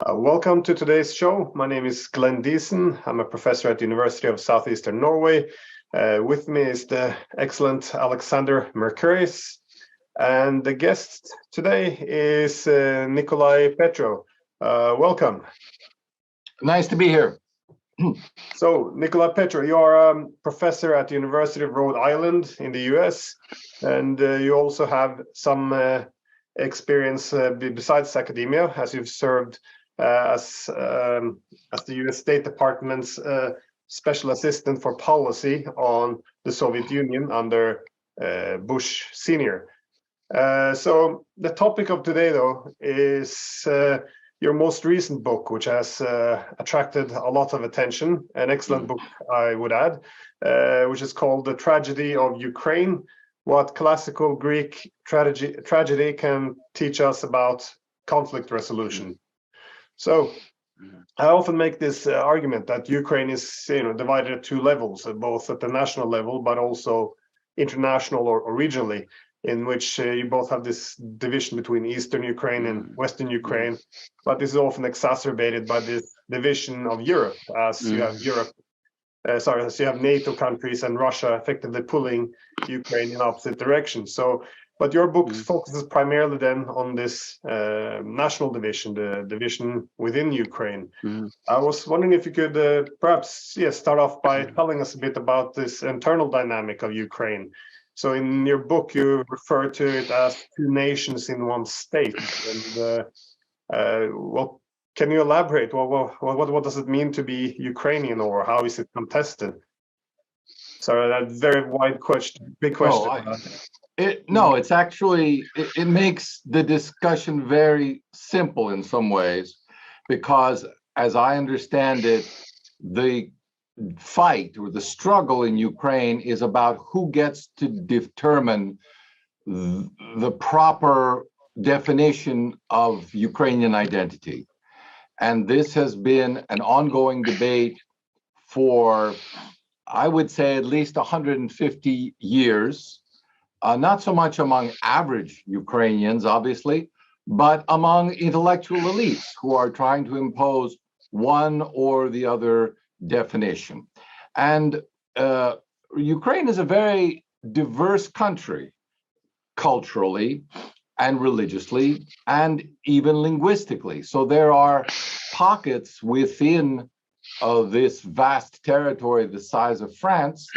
Welcome to today's show. My name is Diesen. I'm a professor at the University of Southeastern Norway. With me is the excellent Alexander Mercouris. And the guest today is Nicolai Petro. Welcome. Nice to be here. So, Nicolai Petro, you are a professor at the University of Rhode Island in the US, and you also have some experience besides academia, as you've served as the U.S. State Department's special assistant for policy on the Soviet Union under Bush Sr. So the topic of today, though, is your most recent book, which has attracted a lot of attention, an excellent book, I would add, which is called The Tragedy of Ukraine, What Classical Greek Tragedy Can Teach Us About Conflict Resolution. So I often make this argument that Ukraine is divided at two levels, both at the national level, but also international or regionally, in which you both have this division between Eastern Ukraine and Western Ukraine. But this is often exacerbated by this division of Europe, as you have as you have NATO countries and Russia effectively pulling Ukraine in opposite directions. But your book focuses primarily then on this national division, the division within Ukraine. I was wondering if you could perhaps start off by telling us a bit about this internal dynamic of Ukraine. So in your book, you refer to it as two nations in one state. And can you elaborate? What does it mean to be Ukrainian, or how is it contested? Sorry, that very wide question, big question. It's actually, it makes the discussion very simple in some ways, because as I understand it, the fight or the struggle in Ukraine is about who gets to determine the proper definition of Ukrainian identity. And this has been an ongoing debate for, I would say, at least 150 years. Not so much among average Ukrainians, obviously, but among intellectual elites who are trying to impose one or the other definition. And Ukraine is a very diverse country, culturally and religiously, and even linguistically. So there are pockets within this vast territory the size of France,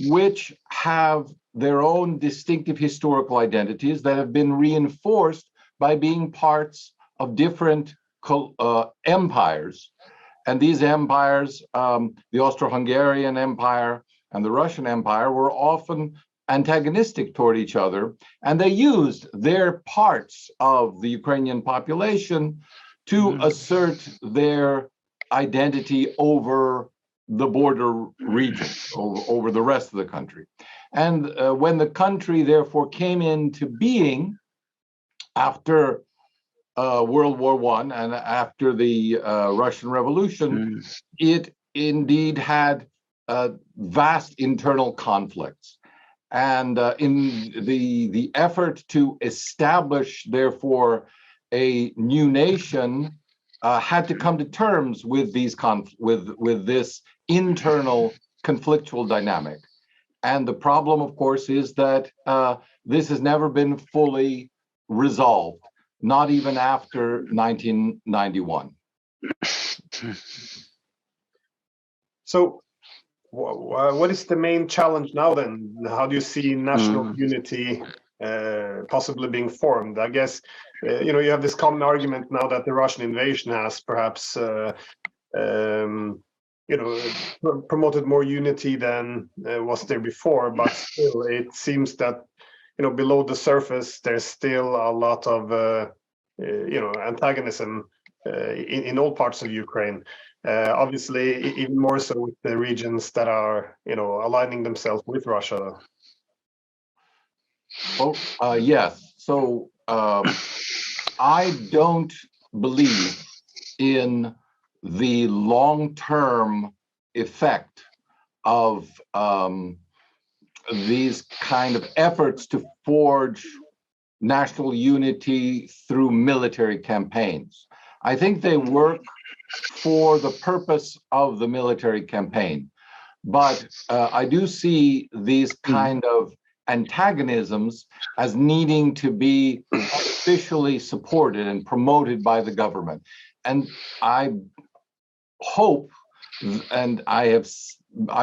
which have their own distinctive historical identities that have been reinforced by being parts of different empires. And these empires, the Austro-Hungarian Empire and the Russian Empire, were often antagonistic toward each other, and they used their parts of the Ukrainian population to assert their identity over the border regions, over the rest of the country. And when the country therefore came into being after World War I and after the Russian Revolution, it indeed had vast internal conflicts. And in the effort to establish, therefore, a new nation, had to come to terms with these with this internal conflictual dynamic. And the problem, of course, is that this has never been fully resolved, not even after 1991. So what is the main challenge now then? How do you see national unity possibly being formed? I guess, you have this common argument now that the Russian invasion has perhaps promoted more unity than was there before, but still it seems that below the surface there's still a lot of antagonism in all parts of Ukraine. Obviously, even more so with the regions that are aligning themselves with Russia. Yes. So I don't believe in the long-term effect of these kind of efforts to forge national unity through military campaigns. I think they work for the purpose of the military campaign. But I do see these kind of antagonisms as needing to be officially supported and promoted by the government. And I hope, and I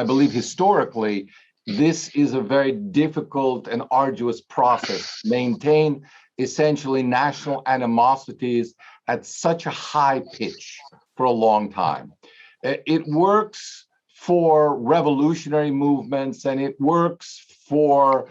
believe historically, this is a very difficult and arduous process. Maintain essentially national animosities at such a high pitch for a long time. It works for revolutionary movements, and it works for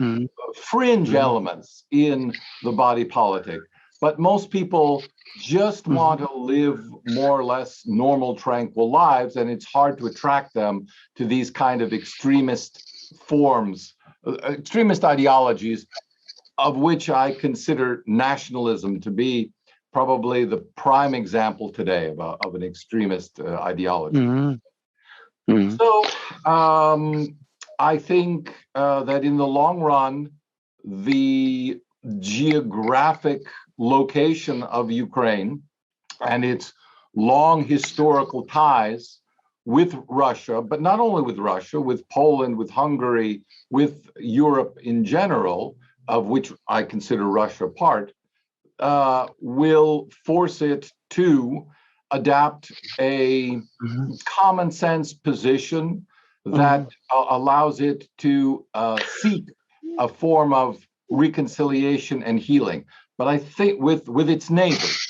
fringe elements in the body politic. But most people just want to live more or less normal, tranquil lives, and it's hard to attract them to these kind of extremist forms, extremist ideologies, of which I consider nationalism to be probably the prime example today of an extremist ideology. So I think that in the long run, the geographic location of Ukraine and its long historical ties with Russia, but not only with Russia, with Poland, with Hungary, with Europe in general, of which I consider Russia part, will force it to adapt a common sense position that allows it to seek a form of reconciliation and healing. But I think with its neighbors.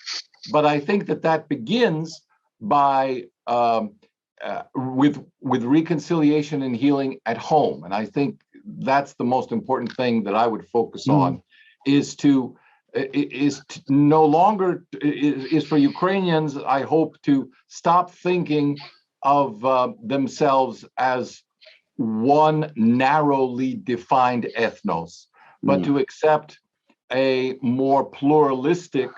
But I think that begins by with reconciliation and healing at home. And I think that's the most important thing that I would focus on, is no longer for Ukrainians, I hope, to stop thinking of themselves as one narrowly defined ethnos, but to accept a more pluralistic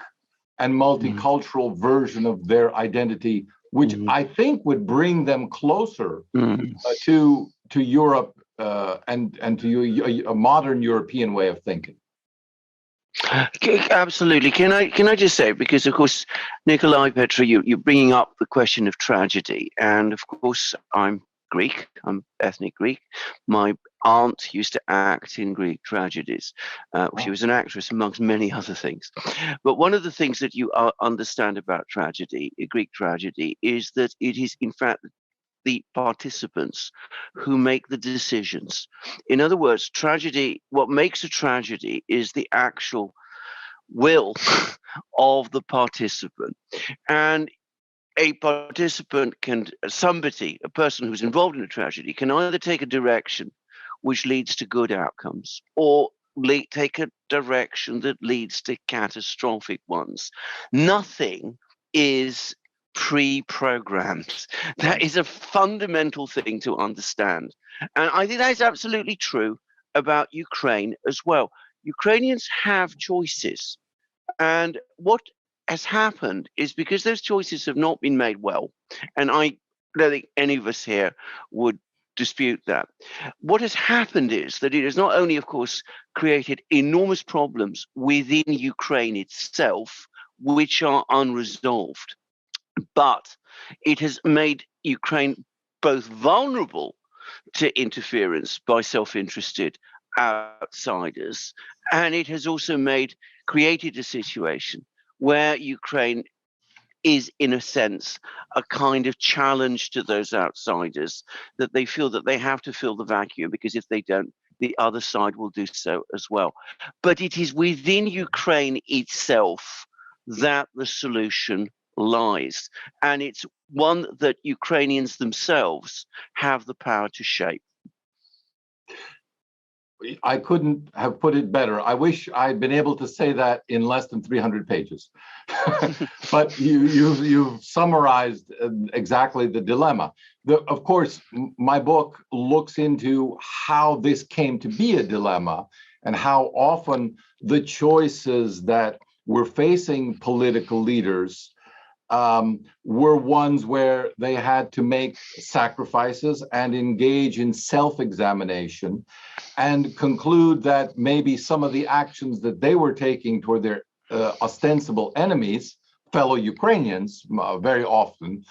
and multicultural version of their identity, which I think would bring them closer to Europe and to a modern European way of thinking. Absolutely. Can I just say, because of course, Nicolai, Petro, you're bringing up the question of tragedy, and of course I'm Greek. I'm ethnic Greek. My aunt used to act in Greek tragedies. She was an actress amongst many other things. But one of the things that you understand about tragedy, Greek tragedy, is that it is in fact the participants who make the decisions. In other words, tragedy, what makes a tragedy is the actual will of the participant. And a participant a person who's involved in a tragedy can either take a direction which leads to good outcomes, or take a direction that leads to catastrophic ones. Nothing is pre-programmed. That is a fundamental thing to understand. And I think that is absolutely true about Ukraine as well. Ukrainians have choices. And what has happened is, because those choices have not been made well, and I don't think any of us here would dispute that. What has happened is that it has not only, of course, created enormous problems within Ukraine itself, which are unresolved, but it has made Ukraine both vulnerable to interference by self-interested outsiders, and it has also created a situation where Ukraine is, in a sense, a kind of challenge to those outsiders, that they feel that they have to fill the vacuum, because if they don't, the other side will do so as well. But it is within Ukraine itself that the solution lies, and it's one that Ukrainians themselves have the power to shape. I couldn't have put it better. I wish I'd been able to say that in less than 300 pages. But you've summarized exactly the dilemma. Of course, my book looks into how this came to be a dilemma, and how often the choices that were facing political leaders were ones where they had to make sacrifices and engage in self-examination, and conclude that maybe some of the actions that they were taking toward their ostensible enemies, fellow Ukrainians very often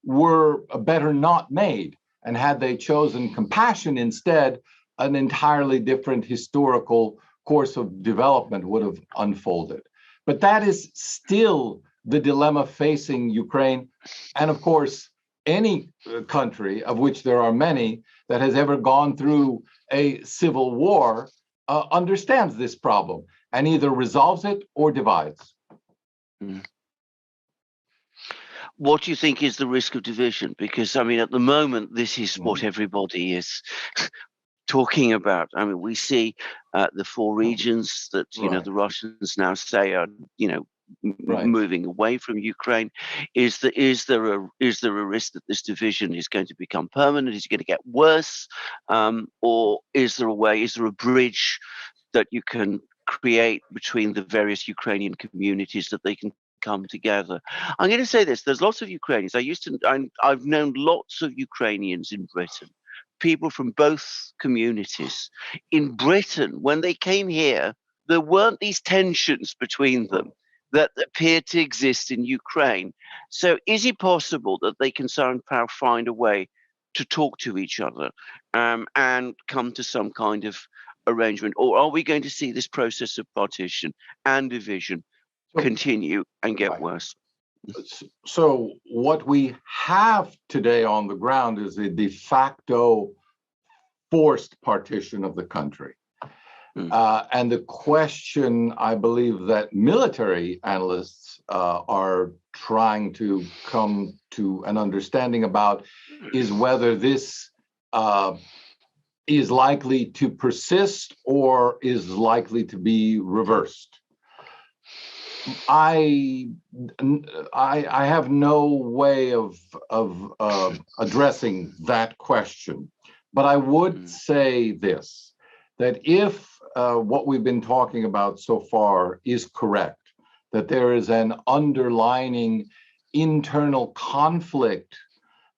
were better not made. And had they chosen compassion instead, an entirely different historical course of development would have unfolded. But that is still the dilemma facing Ukraine. And of course, any country, of which there are many, that has ever gone through a civil war understands this problem and either resolves it or divides. Mm. What do you think is the risk of division? Because, I mean, at the moment, this is what everybody is talking about. I mean, we see the four regions that, you know, the Russians now say are, you know, moving away from Ukraine. Is there a risk that this division is going to become permanent? Is it going to get worse? Or is there a bridge that you can create between the various Ukrainian communities that they can come together? I'm going to say this: there's lots of Ukrainians. I've known lots of Ukrainians in Britain, people from both communities. In Britain, when they came here, there weren't these tensions between them that appeared to exist in Ukraine. So is it possible that they can somehow find a way to talk to each other and come to some kind of arrangement? Or are we going to see this process of partition and division continue and get worse? So what we have today on the ground is a de facto forced partition of the country. And the question, I believe, that military analysts are trying to come to an understanding about is whether this is likely to persist or is likely to be reversed. I have no way of addressing that question, but I would say this, that if what we've been talking about so far is correct, that there is an underlying internal conflict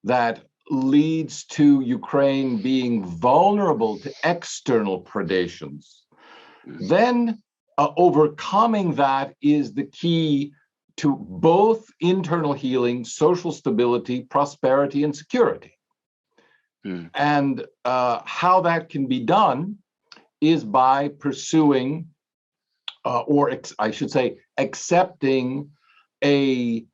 that leads to Ukraine being vulnerable to external predations, then overcoming that is the key to both internal healing, social stability, prosperity, and security. And how that can be done is by pursuing, I should say, accepting a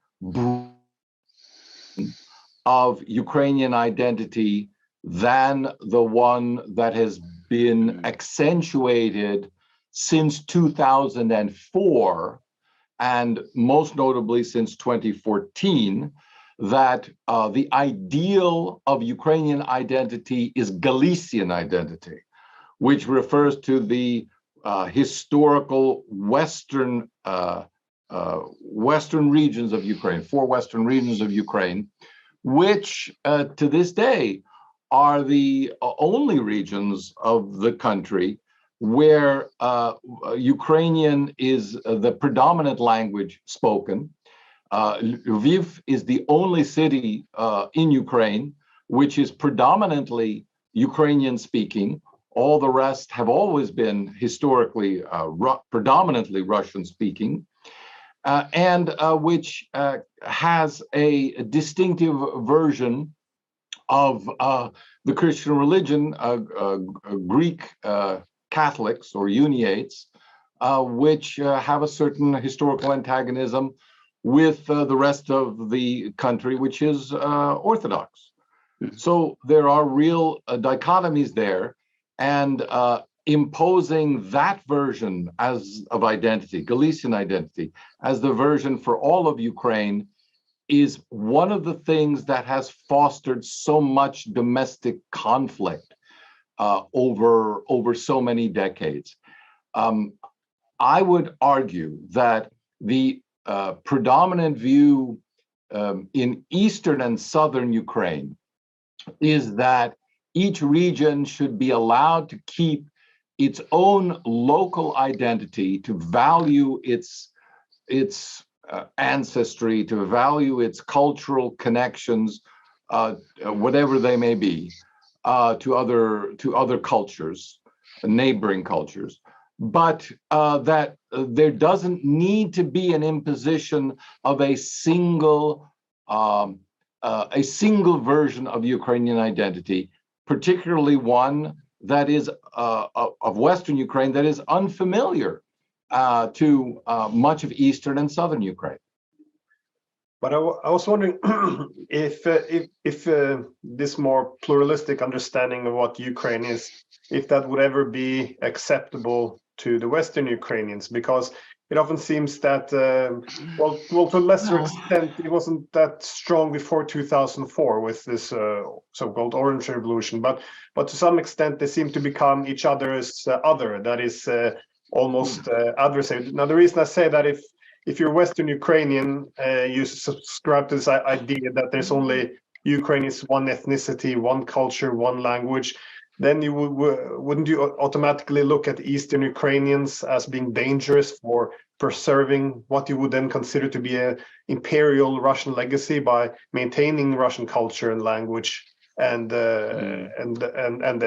of Ukrainian identity than the one that has been accentuated since 2004, and most notably since 2014, that the ideal of Ukrainian identity is Galician identity, which refers to the historical Western regions of Ukraine, four Western regions of Ukraine, which to this day are the only regions of the country where Ukrainian is the predominant language spoken. Lviv is the only city in Ukraine which is predominantly Ukrainian speaking. All the rest have always been historically predominantly Russian speaking, and which has a distinctive version of the Christian religion, Greek Catholics or Uniates, which have a certain historical antagonism with the rest of the country, which is Orthodox. So there are real dichotomies there, and imposing that version of identity, Galician identity, as the version for all of Ukraine is one of the things that has fostered so much domestic conflict over so many decades. I would argue that the predominant view in eastern and southern Ukraine is that each region should be allowed to keep its own local identity, to value its ancestry, to value its cultural connections, whatever they may be, to other cultures, neighboring cultures, but that there doesn't need to be an imposition of a single version of Ukrainian identity, particularly one that is of Western Ukraine that is unfamiliar to much of Eastern and Southern Ukraine. But I was wondering if this more pluralistic understanding of what Ukraine is, if that would ever be acceptable to the Western Ukrainians, because it often seems that, well, to a lesser extent, it wasn't that strong before 2004 with this so-called Orange Revolution, but to some extent they seem to become each other's other, that is almost adversary. Now, the reason I say that, if you're Western Ukrainian, you subscribe to this idea that there's only Ukraine is one ethnicity, one culture, one language, then you wouldn't you automatically look at Eastern Ukrainians as being dangerous for preserving what you would then consider to be an imperial Russian legacy by maintaining Russian culture and language and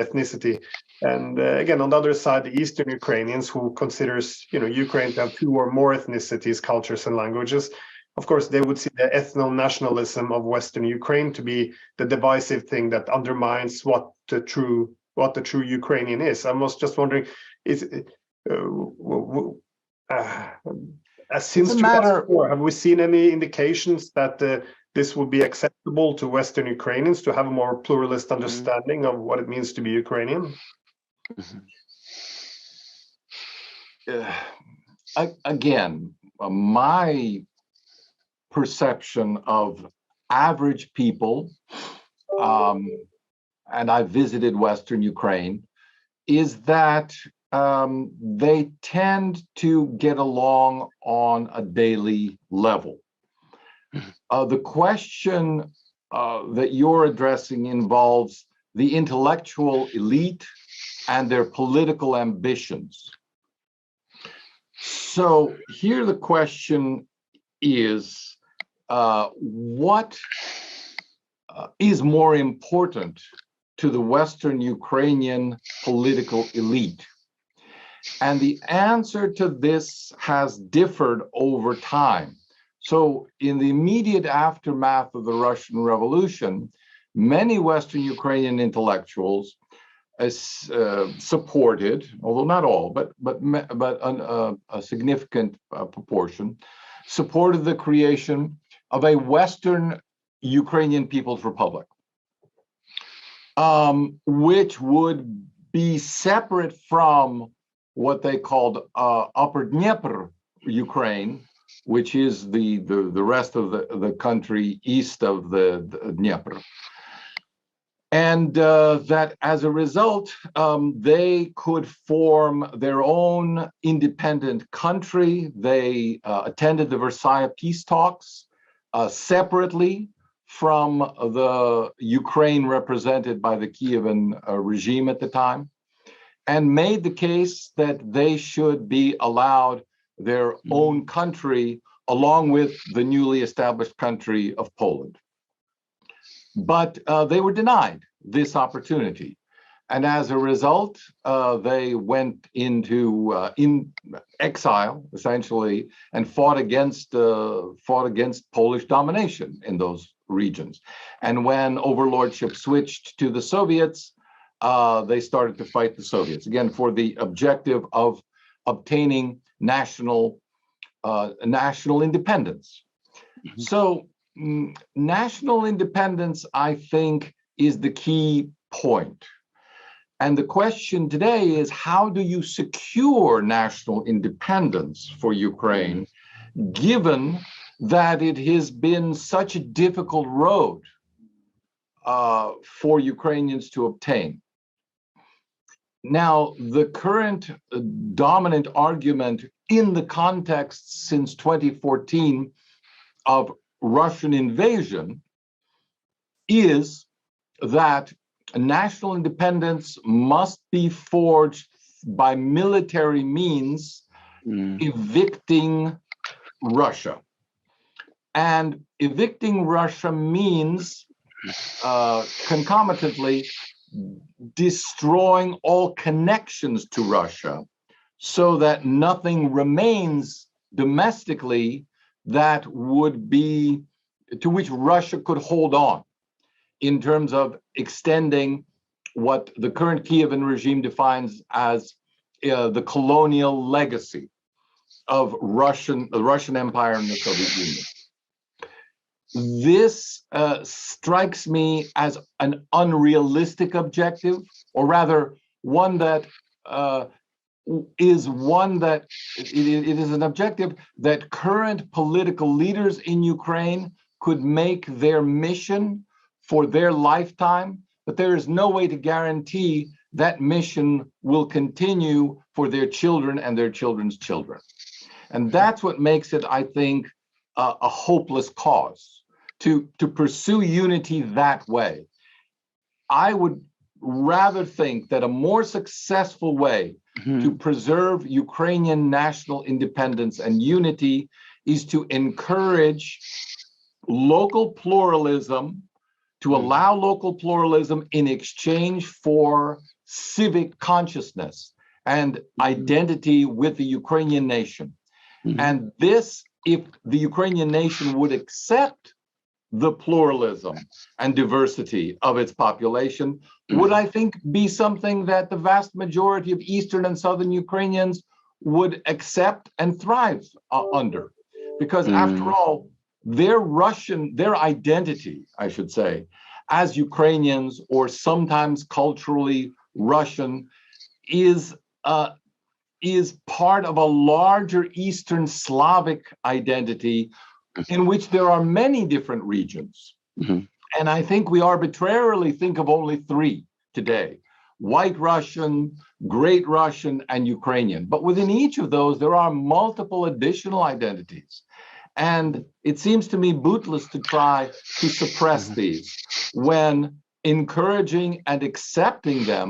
ethnicity? And again, on the other side, the Eastern Ukrainians, who considers Ukraine to have two or more ethnicities, cultures, and languages, of course, they would see the ethno-nationalism of Western Ukraine to be the divisive thing that undermines what the true Ukrainian is. I was just wondering, since 2004, have we seen any indications that this would be acceptable to Western Ukrainians to have a more pluralist understanding of what it means to be Ukrainian? Again, my perception of average people, and I visited Western Ukraine, is that they tend to get along on a daily level. The question that you're addressing involves the intellectual elite and their political ambitions. So here the question is, what is more important to the Western Ukrainian political elite? And the answer to this has differed over time. So in the immediate aftermath of the Russian Revolution, many Western Ukrainian intellectuals supported, although not all, but a significant proportion, supported the creation of a Western Ukrainian People's Republic, which would be separate from what they called Upper Dnieper Ukraine, which is the rest of the country east of the Dnieper. And that as a result, they could form their own independent country. They attended the Versailles peace talks separately from the Ukraine represented by the Kievan regime at the time, and made the case that they should be allowed their own country along with the newly established country of Poland. But they were denied this opportunity. And as a result, they went into in exile, essentially, and fought against Polish domination in those regions. And when overlordship switched to the Soviets, they started to fight the Soviets, again, for the objective of obtaining national independence. Mm-hmm. So national independence, I think, is the key point. And the question today is, how do you secure national independence for Ukraine, given that it has been such a difficult road for Ukrainians to obtain? Now, the current dominant argument in the context since 2014 of Russian invasion is that national independence must be forged by military means, evicting Russia. And evicting Russia means concomitantly destroying all connections to Russia so that nothing remains domestically that would be, to which Russia could hold on in terms of extending what the current Kievan regime defines as the colonial legacy of the Russian Empire and the Soviet Union. This strikes me as an unrealistic objective, or rather one that it is an objective that current political leaders in Ukraine could make their mission for their lifetime, but there is no way to guarantee that mission will continue for their children and their children's children. And that's what makes it, I think, a hopeless cause to pursue unity that way. I would rather think that a more successful way to preserve Ukrainian national independence and unity is to encourage local pluralism, to allow local pluralism in exchange for civic consciousness and identity with the Ukrainian nation. And this, if the Ukrainian nation would accept the pluralism and diversity of its population, would, I think, be something that the vast majority of Eastern and Southern Ukrainians would accept and thrive under. Because after all, their identity, I should say, as Ukrainians or sometimes culturally Russian, is part of a larger Eastern Slavic identity in which there are many different regions. And I think we arbitrarily think of only three today: White Russian, Great Russian, and Ukrainian. But within each of those, there are multiple additional identities. And it seems to me bootless to try to suppress these when encouraging and accepting them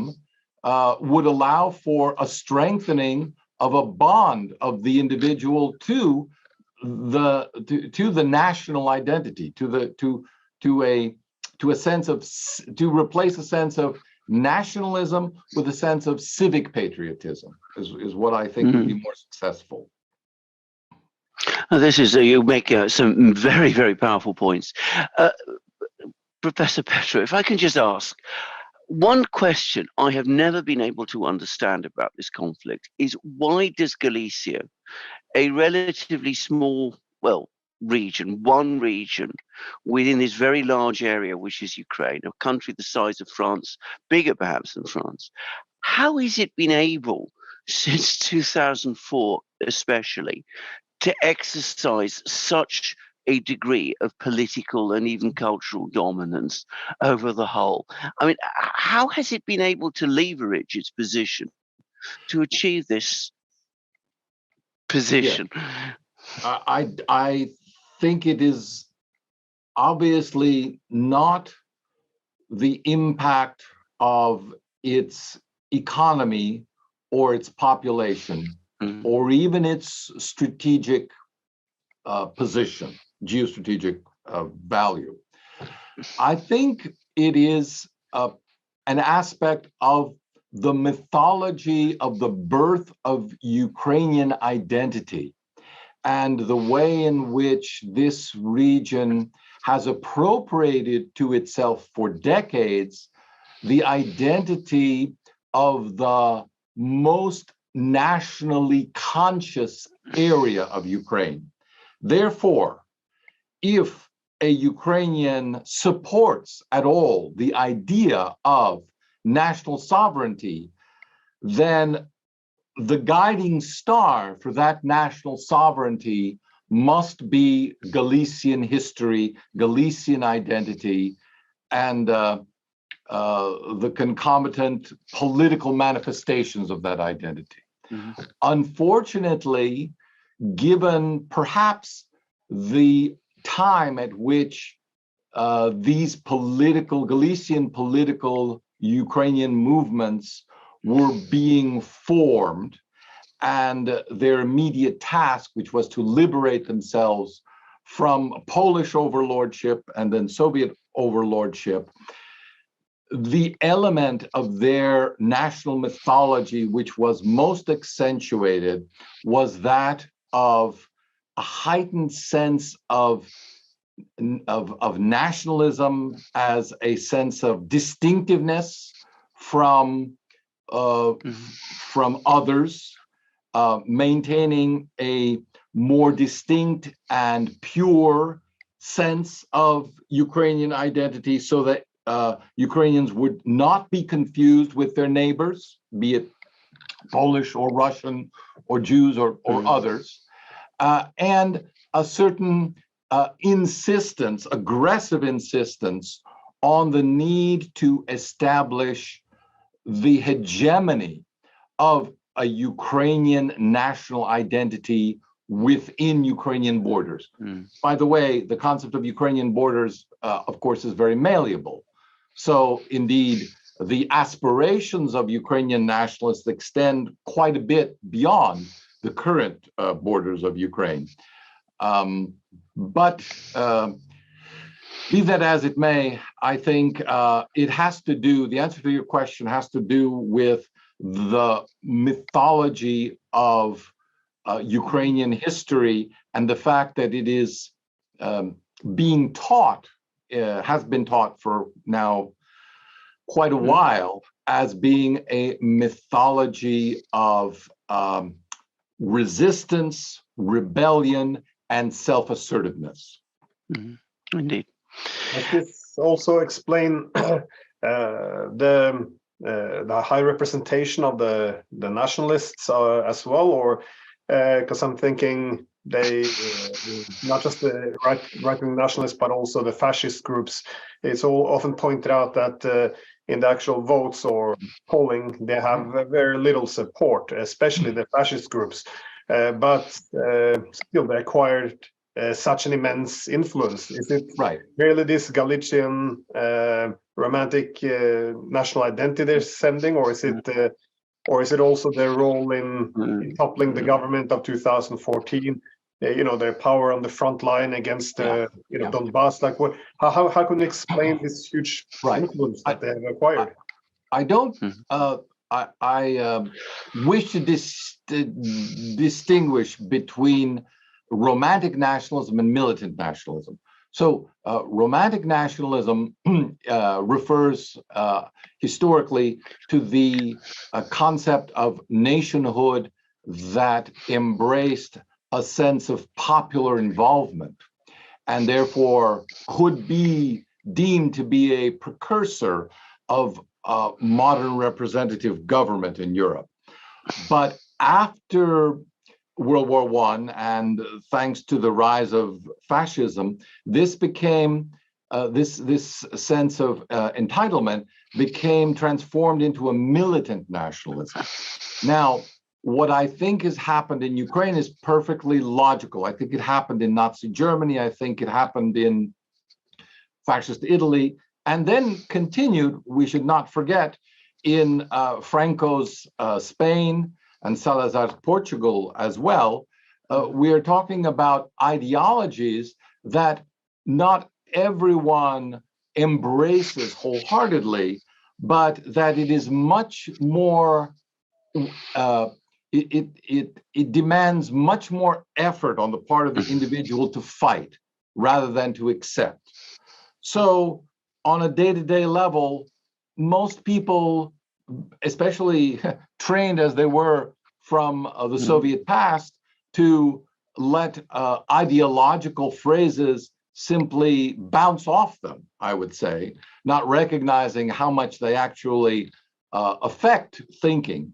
would allow for a strengthening of a bond of the individual to the national identity, to replace a sense of nationalism with a sense of civic patriotism is what I think would be more successful. This is you make some very, very powerful points. Professor Petro, if I can just ask, one question I have never been able to understand about this conflict is, why does Galicia, a relatively small, one region within this very large area, which is Ukraine, a country the size of France, bigger perhaps than France, how has it been able, since 2004 especially, to exercise such a degree of political and even cultural dominance over the whole? I mean, how has it been able to leverage its position to achieve this position? Yeah. I think it is obviously not the impact of its economy or its population or even its strategic position, geostrategic value. I think it is an aspect of the mythology of the birth of Ukrainian identity and the way in which this region has appropriated to itself for decades the identity of the most nationally conscious area of Ukraine. Therefore, if a Ukrainian supports at all the idea of national sovereignty, then the guiding star for that national sovereignty must be Galician history, Galician identity, and the concomitant political manifestations of that identity. Unfortunately, given perhaps the time at which these Galician political Ukrainian movements were being formed, and their immediate task, which was to liberate themselves from Polish overlordship and then Soviet overlordship, the element of their national mythology which was most accentuated was that of a heightened sense of nationalism as a sense of distinctiveness from others, maintaining a more distinct and pure sense of Ukrainian identity, so that Ukrainians would not be confused with their neighbors, be it Polish or Russian or Jews or others, and a certain insistence, aggressive insistence on the need to establish the hegemony of a Ukrainian national identity within Ukrainian borders. By the way, the concept of Ukrainian borders, of course, is very malleable. So indeed, the aspirations of Ukrainian nationalists extend quite a bit beyond the current borders of Ukraine. But be that as it may, I think it has to do, the answer to your question has to do with the mythology of Ukrainian history and the fact that it is being taught, has been taught for now quite a while, as being a mythology of resistance, rebellion, and self-assertiveness. Indeed. Does this also explain the high representation of the nationalists as well, or because I'm thinking they not just the right-wing nationalists but also the fascist groups. It's all often pointed out that in the actual votes or polling they have very little support, especially the fascist groups, but still they acquired such an immense influence. Is it really this Galician romantic national identity they're sending, or is it also their role in toppling the government of 2014? Their power on the front line against Donbass. Like, what? How can you explain this huge influence that they have acquired? I don't. I wish to distinguish between romantic nationalism and militant nationalism. So romantic nationalism refers historically to the concept of nationhood that embraced a sense of popular involvement and therefore could be deemed to be a precursor of modern representative government in Europe. But after World War I, and thanks to the rise of fascism, this became this sense of entitlement became transformed into a militant nationalism. Now, what I think has happened in Ukraine is perfectly logical. I think it happened in Nazi Germany. I think it happened in fascist Italy, and then continued, we should not forget, in Franco's Spain and Salazar's Portugal as well. We are talking about ideologies that not everyone embraces wholeheartedly, but that it is much more, it demands much more effort on the part of the individual to fight rather than to accept. So on a day-to-day level, most people, especially trained as they were from the Soviet past, to let ideological phrases simply bounce off them, I would say, not recognizing how much they actually affect thinking.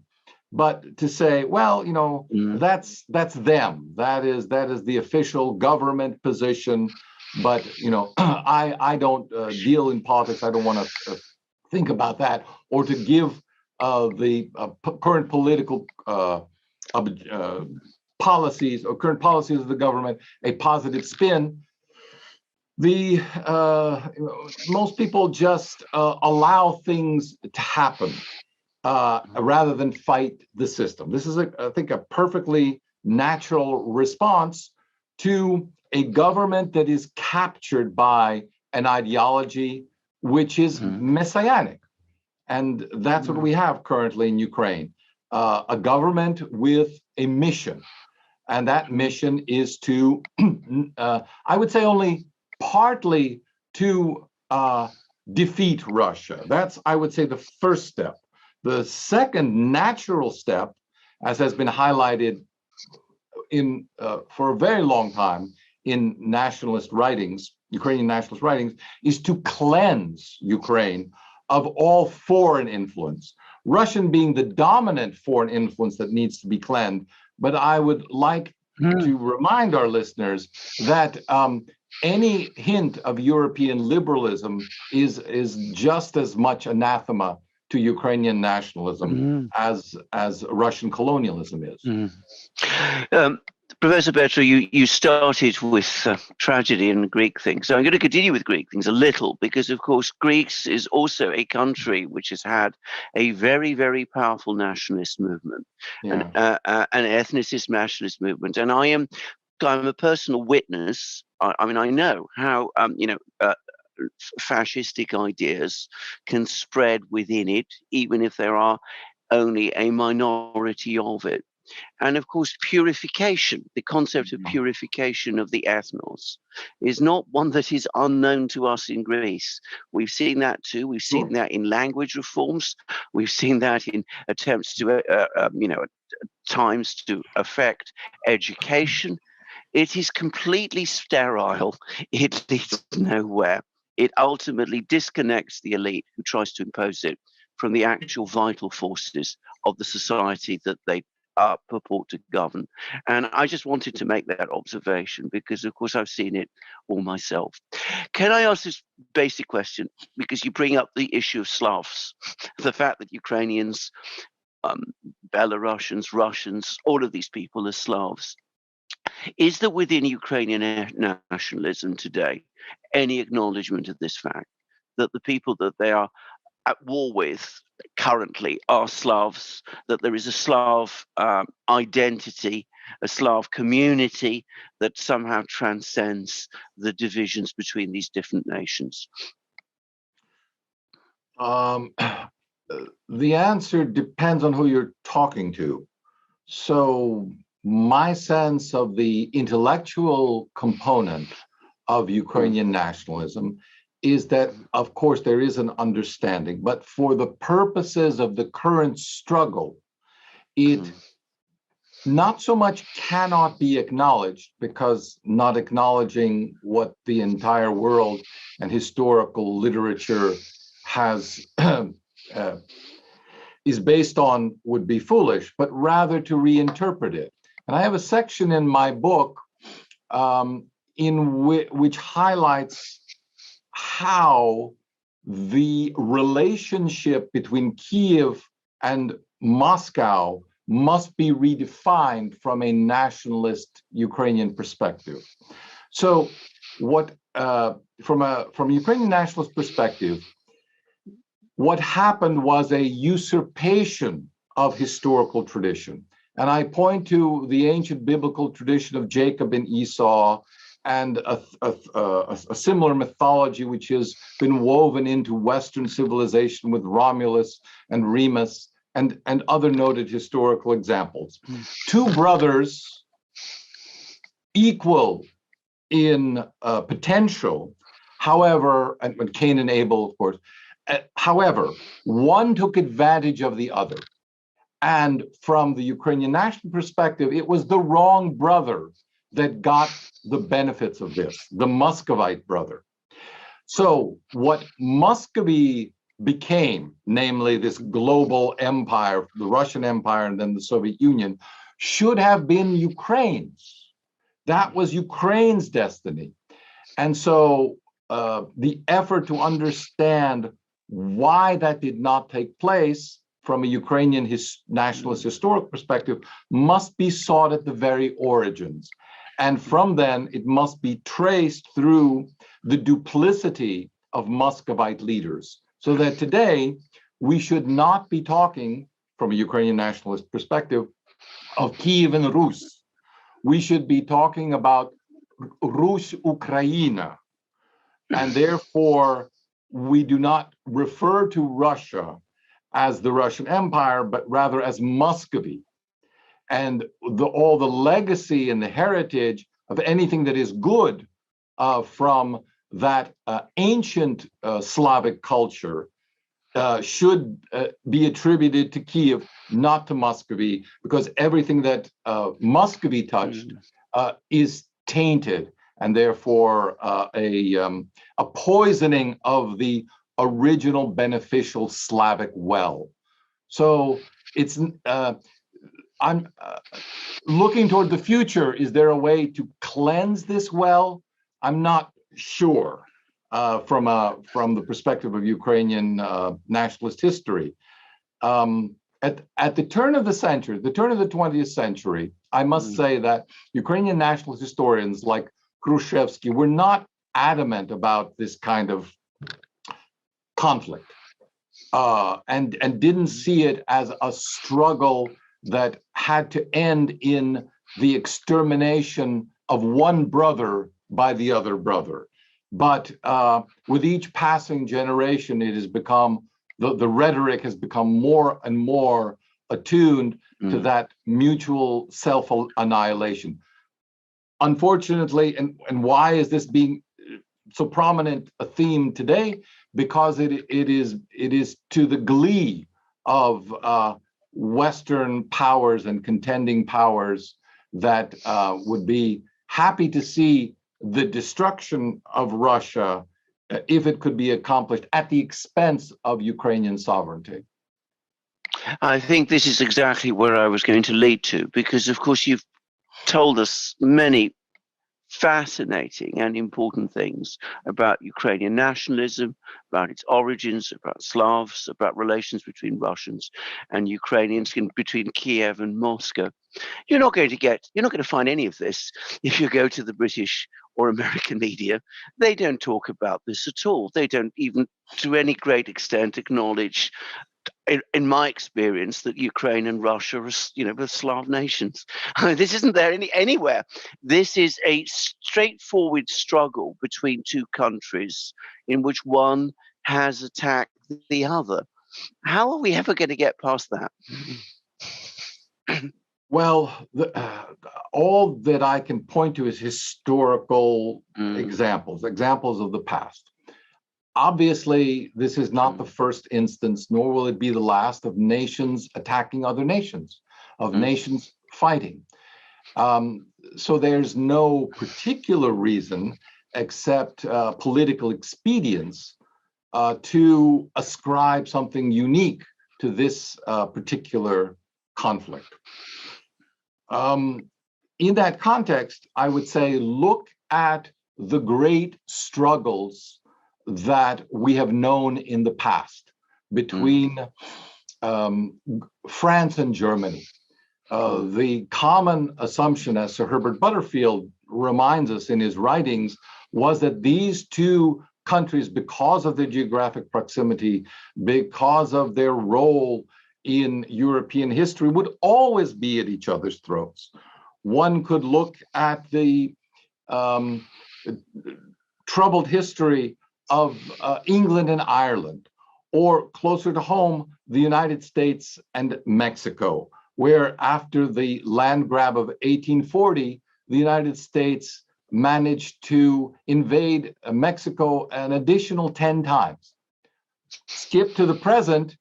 But to say, well, that's them. That is the official government position. But I don't deal in politics. I don't want to think about that, or to give the current political policies or current policies of the government a positive spin. Most people just allow things to happen rather than fight the system. This is, I think, a perfectly natural response to a government that is captured by an ideology which is messianic, And that's what we have currently in Ukraine, a government with a mission. And that mission is to, I would say only partly to defeat Russia. That's, I would say, the first step. The second natural step, as has been highlighted in for a very long time in nationalist writings, Ukrainian nationalist writings, is to cleanse Ukraine of all foreign influence. Russian being the dominant foreign influence that needs to be cleansed. But I would like to remind our listeners that any hint of European liberalism is just as much anathema to Ukrainian nationalism as Russian colonialism is. Professor Petro, you started with tragedy and Greek things. So I'm going to continue with Greek things a little because, of course, Greece is also a country which has had a very, very powerful nationalist movement, an ethnicist nationalist movement. And I'm a personal witness. I mean, I know how, fascistic ideas can spread within it, even if there are only a minority of it. And of course, purification, the concept of purification of the ethnos, is not one that is unknown to us in Greece. We've seen that too. We've seen that in language reforms. We've seen that in attempts to, at times to affect education. It is completely sterile. It leads nowhere. It ultimately disconnects the elite who tries to impose it from the actual vital forces of the society that they purport to govern. And I just wanted to make that observation because, of course, I've seen it all myself. Can I ask this basic question? Because you bring up the issue of Slavs, the fact that Ukrainians, Belarusians, Russians, all of these people are Slavs. Is there within Ukrainian nationalism today any acknowledgement of this fact, that the people that they are at war with currently are Slavs, that there is a Slav identity, a Slav community that somehow transcends the divisions between these different nations? The answer depends on who you're talking to. So my sense of the intellectual component of Ukrainian nationalism is that, of course, there is an understanding, but for the purposes of the current struggle, it not so much cannot be acknowledged, because not acknowledging what the entire world and historical literature has is based on would be foolish, but rather to reinterpret it. And I have a section in my book which highlights how the relationship between Kiev and Moscow must be redefined from a nationalist Ukrainian perspective. So what from a Ukrainian nationalist perspective, what happened was a usurpation of historical tradition. And I point to the ancient biblical tradition of Jacob and Esau, and a similar mythology which has been woven into Western civilization with Romulus and Remus and other noted historical examples. Two brothers equal in potential, however, and Cain and Abel, of course, however, one took advantage of the other. And from the Ukrainian national perspective, it was the wrong brother that got the benefits of this, the Muscovite brother. So what Muscovy became, namely this global empire, the Russian Empire and then the Soviet Union, should have been Ukraine's. That was Ukraine's destiny. And so the effort to understand why that did not take place from a Ukrainian nationalist historic perspective must be sought at the very origins. And from then, it must be traced through the duplicity of Muscovite leaders. So that today, we should not be talking, from a Ukrainian nationalist perspective, of Kiev and Rus. We should be talking about Rus Ukraina. And therefore, we do not refer to Russia as the Russian Empire, but rather as Muscovy. And all the legacy and the heritage of anything that is good from that ancient Slavic culture should be attributed to Kiev, not to Muscovy, because everything that Muscovy touched is tainted, and therefore a poisoning of the original beneficial Slavic well. So it's I'm looking toward the future. Is there a way to cleanse this well? I'm not sure from the perspective of Ukrainian nationalist history. At the turn of the century, the turn of the 20th century, I must say that Ukrainian nationalist historians like Khrushchevsky were not adamant about this kind of conflict and didn't see it as a struggle that had to end in the extermination of one brother by the other brother. But with each passing generation, it has become, the rhetoric has become more and more attuned to that mutual self-annihilation. Unfortunately, and why is this being so prominent a theme today? Because it is to the glee of Western powers and contending powers that would be happy to see the destruction of Russia if it could be accomplished at the expense of Ukrainian sovereignty. I think this is exactly where I was going to lead to, because of course you've told us many fascinating and important things about Ukrainian nationalism, about its origins, about Slavs, about relations between Russians and Ukrainians, between Kiev and Moscow. You're not going to find any of this if you go to the British or American media. They don't talk about this at all. They don't even, to any great extent, acknowledge, in my experience, that Ukraine and Russia are, the Slav nations. I mean, this isn't there anywhere. This is a straightforward struggle between two countries in which one has attacked the other. How are we ever going to get past that? Well, all that I can point to is historical examples of the past. Obviously, this is not the first instance, nor will it be the last, of nations attacking other nations, of nations fighting. So there's no particular reason except political expedience to ascribe something unique to this particular conflict. In that context, I would say look at the great struggles that we have known in the past between France and Germany. The common assumption, as Sir Herbert Butterfield reminds us in his writings, was that these two countries, because of their geographic proximity, because of their role in European history, would always be at each other's throats. One could look at the troubled history of England and Ireland, or closer to home, the United States and Mexico, where after the land grab of 1840, the United States managed to invade Mexico an additional 10 times. Skip to the present,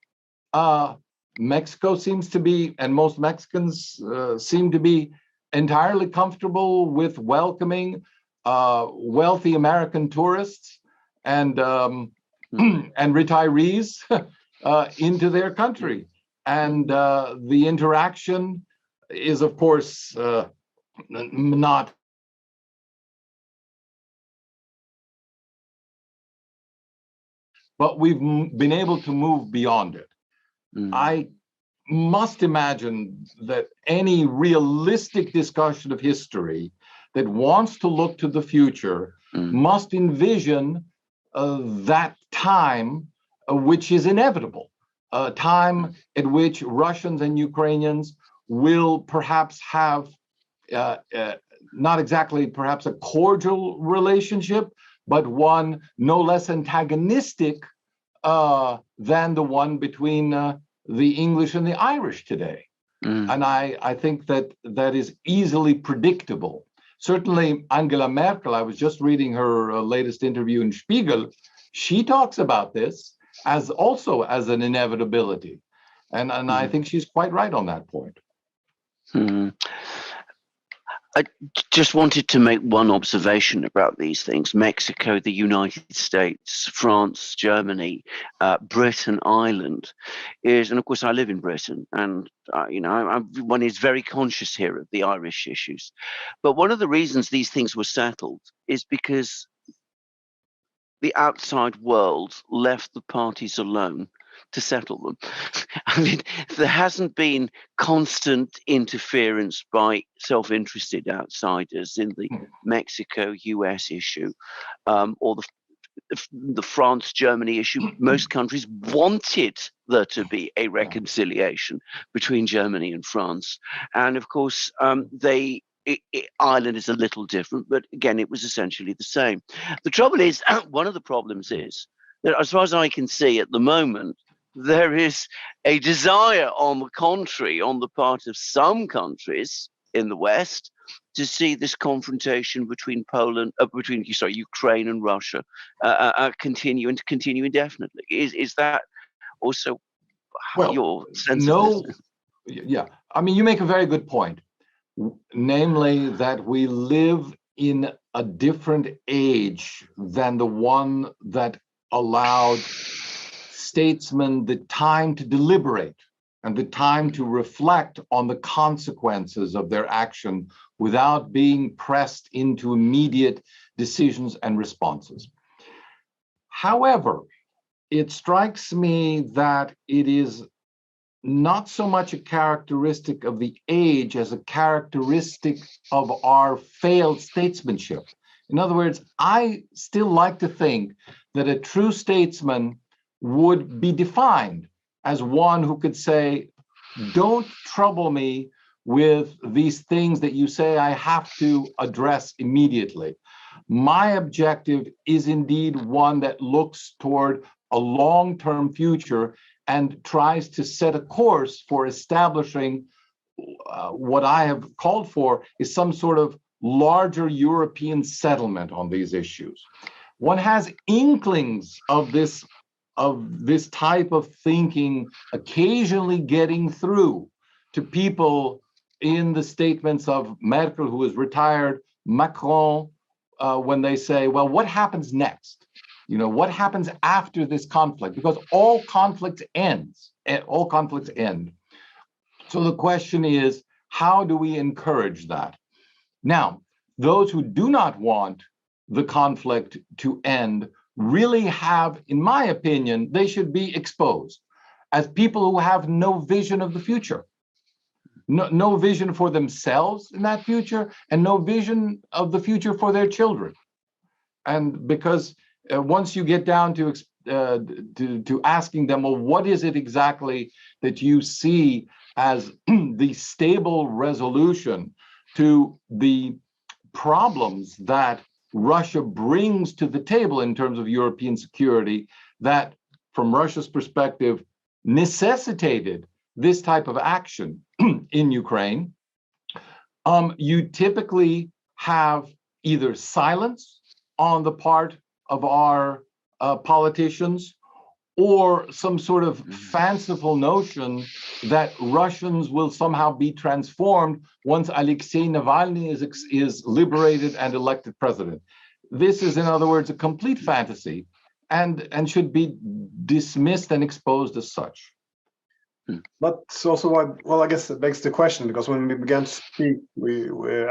Mexico seems to be, and most Mexicans seem to be entirely comfortable with welcoming wealthy American tourists and retirees into their country. And the interaction is, of course, not but we've been able to move beyond it. I must imagine that any realistic discussion of history that wants to look to the future must envision that time which is inevitable, a time at which Russians and Ukrainians will perhaps have not exactly perhaps a cordial relationship, but one no less antagonistic than the one between the English and the Irish today. And I think that is easily predictable. Certainly, Angela Merkel, I was just reading her latest interview in Spiegel. She talks about this as an inevitability. And I think she's quite right on that point. I just wanted to make one observation about these things. Mexico, the United States, France, Germany, Britain, Ireland and of course I live in Britain, and one is very conscious here of the Irish issues. But one of the reasons these things were settled is because the outside world left the parties alone to settle them. I mean, there hasn't been constant interference by self-interested outsiders in the Mexico-US issue, or the France-Germany issue. Most countries wanted there to be a reconciliation between Germany and France, and of course, Ireland is a little different, but again, it was essentially the same. The trouble is, one of the problems is that, as far as I can see at the moment, there is a desire, on the contrary, on the part of some countries in the West, to see this confrontation between Ukraine and Russia continue indefinitely. Is that also your sense of this? Yeah, I mean, you make a very good point, namely that we live in a different age than the one that allowed statesmen the time to deliberate and the time to reflect on the consequences of their action without being pressed into immediate decisions and responses. However, it strikes me that it is not so much a characteristic of the age as a characteristic of our failed statesmanship. In other words, I still like to think that a true statesman would be defined as one who could say, don't trouble me with these things that you say I have to address immediately. My objective is indeed one that looks toward a long-term future and tries to set a course for establishing what I have called for is some sort of larger European settlement on these issues. One has inklings of this type of thinking occasionally getting through to people in the statements of Merkel, who is retired, Macron, when they say, well, what happens next? What happens after this conflict? Because all conflicts end. So the question is, how do we encourage that? Now, those who do not want the conflict to end really have, in my opinion, they should be exposed as people who have no vision of the future, no vision for themselves in that future, and no vision of the future for their children. And because once you get down to asking them, well, what is it exactly that you see as the stable resolution to the problems that Russia brings to the table in terms of European security, that from Russia's perspective necessitated this type of action in Ukraine, you typically have either silence on the part of our politicians or some sort of fanciful notion that Russians will somehow be transformed once Alexei Navalny is liberated and elected president. This is, in other words, a complete fantasy and should be dismissed and exposed as such. But also what, I guess it begs the question, because when we began to speak,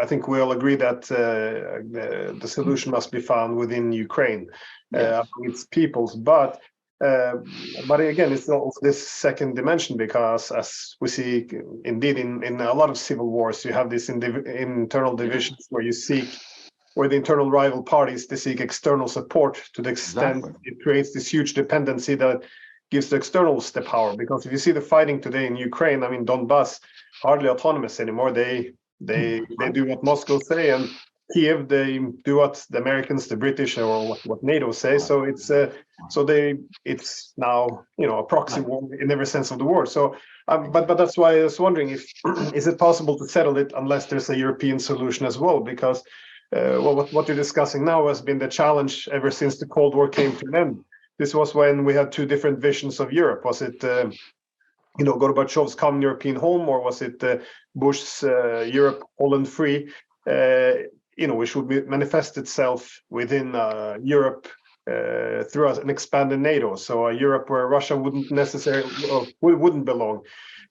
I think we all agree that the solution must be found within Ukraine, Yes. its peoples. But again, it's also this second dimension, because as we see indeed in a lot of civil wars, you have these internal divisions where the internal rival parties, they seek external support to the extent it creates this huge dependency that gives the externals the power. Because if you see the fighting today in Ukraine, I mean, Donbass hardly autonomous anymore. They do what Moscow say, and Kiev, they do what the Americans, the British, or what NATO say. So it's now a proxy war in every sense of the word. So, but that's why I was wondering if is it possible to settle it unless there's a European solution as well? Because what you're discussing now has been the challenge ever since the Cold War came to an end. This was when we had two different visions of Europe. Was it Gorbachev's common European home, or was it Bush's Europe Poland free? Which would manifest itself within Europe through an expanded NATO. So a Europe where Russia wouldn't necessarily wouldn't belong,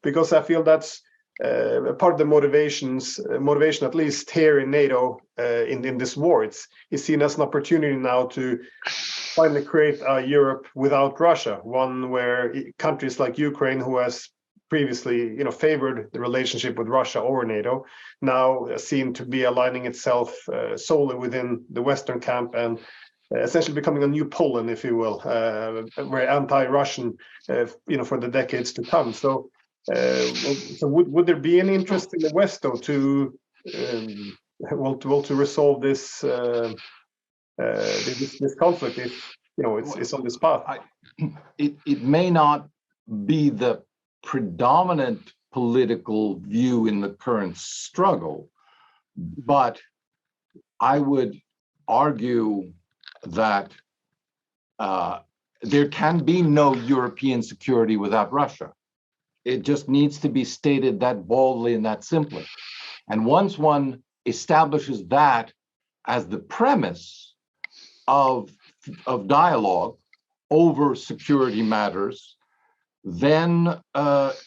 because I feel that's part of the motivation, at least here in NATO, in this war. It's seen as an opportunity now to finally create a Europe without Russia, one where countries like Ukraine, who has previously favored the relationship with Russia over NATO, now seem to be aligning itself solely within the Western camp and essentially becoming a new Poland, if you will, where anti-Russian, for the decades to come. So would there be any interest in the West, though, to resolve this this conflict if it's on this path? It may not be the predominant political view in the current struggle, but I would argue that there can be no European security without Russia. It just needs to be stated that boldly and that simply. And once one establishes that as the premise of dialogue over security matters, then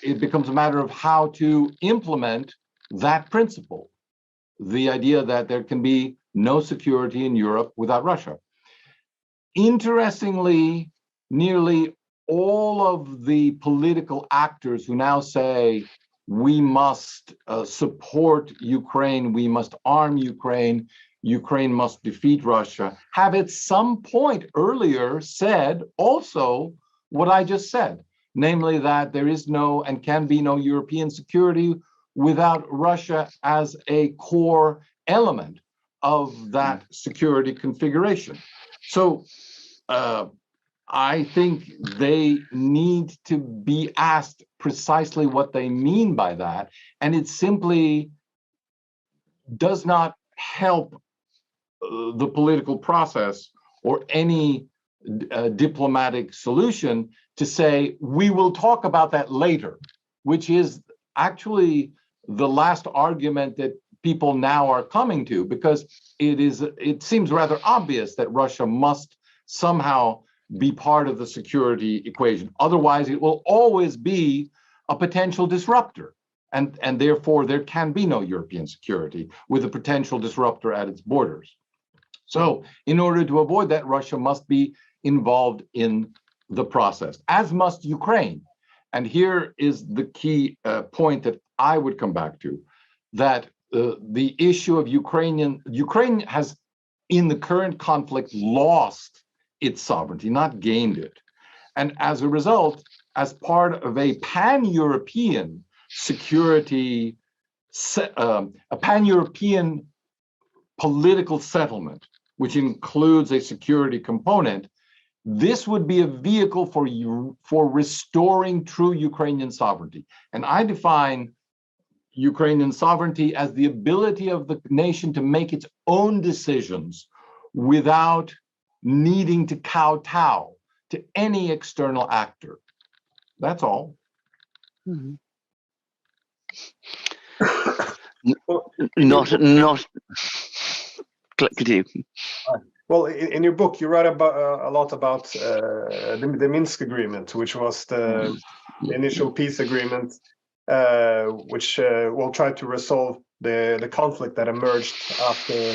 it becomes a matter of how to implement that principle, the idea that there can be no security in Europe without Russia. Interestingly, nearly all of the political actors who now say we must support Ukraine, we must arm Ukraine, Ukraine must defeat Russia, have at some point earlier said also what I just said, namely that there is no and can be no European security without Russia as a core element of that security configuration. So I think they need to be asked precisely what they mean by that, and it simply does not help the political process or any diplomatic solution to say, we will talk about that later, which is actually the last argument that people now are coming to, because it seems rather obvious that Russia must somehow be part of the security equation. Otherwise, it will always be a potential disruptor. And therefore, there can be no European security with a potential disruptor at its borders. So in order to avoid that, Russia must be involved in the process, as must Ukraine. And here is the key point that I would come back to, that the issue of Ukraine has, in the current conflict, lost its sovereignty, not gained it. And as a result, as part of a pan-European security, a pan-European political settlement, which includes a security component, this would be a vehicle for restoring true Ukrainian sovereignty. And I define Ukrainian sovereignty as the ability of the nation to make its own decisions without needing to kowtow to any external actor. That's all. Mm-hmm. Not. Continue. Well, in your book, you write about a lot about the Minsk agreement, which was the initial peace agreement, which will try to resolve the conflict that emerged after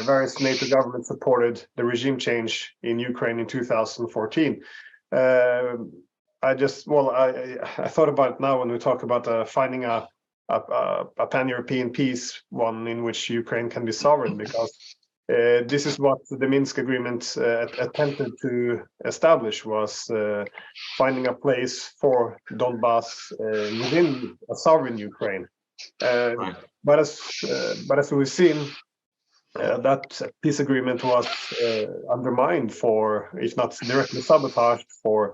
various NATO governments supported the regime change in Ukraine in 2014. I thought about it now when we talk about finding a pan-European peace, one in which Ukraine can be sovereign, because this is what the Minsk agreement attempted to establish, was finding a place for Donbass within a sovereign Ukraine. Right. as we've seen, that peace agreement was undermined for, if not directly sabotaged, for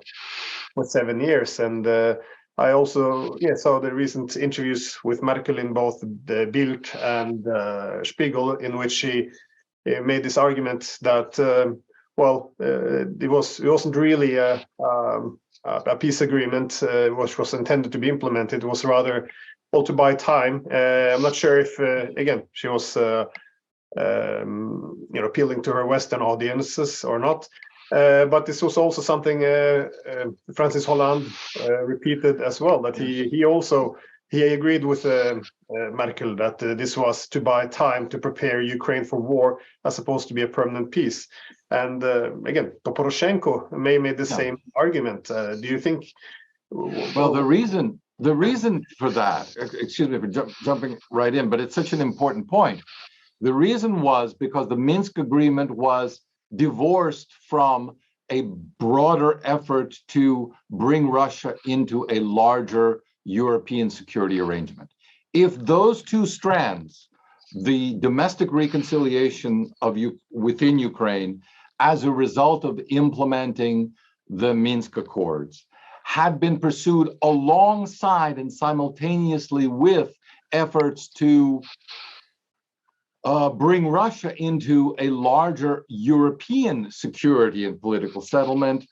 7 years. And I also saw the recent interviews with Merkel in both the Bild and Spiegel, in which she made this argument that it wasn't really a peace agreement which was intended to be implemented. It was rather to buy time. I'm not sure if again she was appealing to her Western audiences or not. But this was also something Francis Hollande repeated as well, that he agreed with Merkel that this was to buy time to prepare Ukraine for war as opposed to be a permanent peace. And again, Poroshenko may made the same argument. Do you think? Well, the reason for that, excuse me for jumping right in, but it's such an important point. The reason was because the Minsk agreement was divorced from a broader effort to bring Russia into a larger European security arrangement. If those two strands, the domestic reconciliation within Ukraine as a result of implementing the Minsk Accords, had been pursued alongside and simultaneously with efforts to bring Russia into a larger European security and political settlement,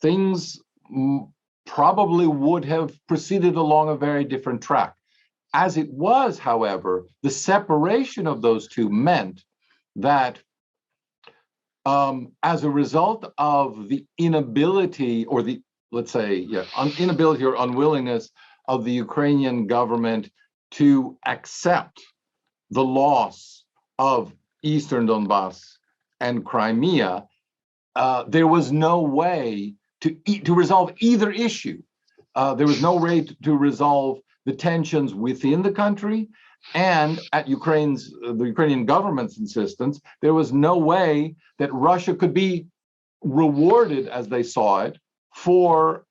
things probably would have proceeded along a very different track. As it was, however, the separation of those two meant that as a result of the inability or the, let's say, inability or unwillingness of the Ukrainian government to accept the loss of Eastern Donbass and Crimea, there was no way to resolve either issue. There was no way to resolve the tensions within the country, and at the Ukrainian government's insistence, there was no way that Russia could be rewarded, as they saw it, for